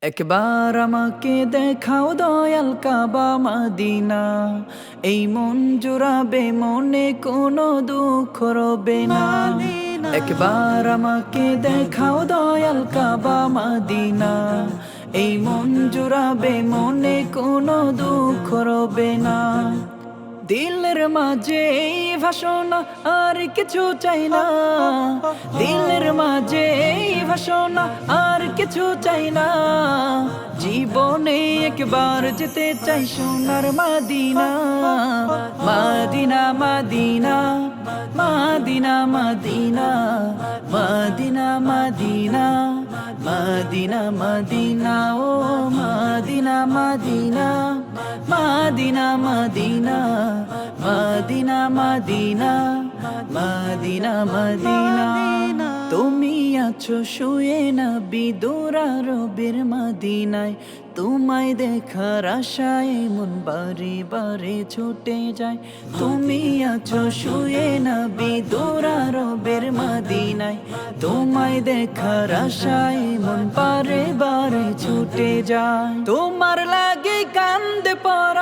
একবার আমাকে দেখাও দয়াল কাবা মদিনা, এই মন জুড়াবে মনে কোনো দুঃখ রবে না। একবার আমাকে দেখাও দয়াল কাবা মদিনা, এই মন জুড়াবে মনে কোনো দুঃখ রবে না। দিলের মাঝে এই ভাষণা আর কিছু চাই না, দিলের মাঝে এই ভাষণা আর কিছু চাই না। জীবনে একবার যেতে চাই সোনার Medina, Medina Medina Medina Medina Medina Medina Medina Medina ও Medina Medina Medina Medina Medina Medina Medina Medina. তুমি আছো শুয়ে নবী দুরারবের মদিনায়, তোমায় দেখার আশায় মন বারে বারে ছুটে যায়। তুমি আছো শুয়ে নবী দুরারবের মদিনায়, তোমায় দেখার আশায় মন বারে বারে ছুটে যায়। তোমার লাগে কান্দে পর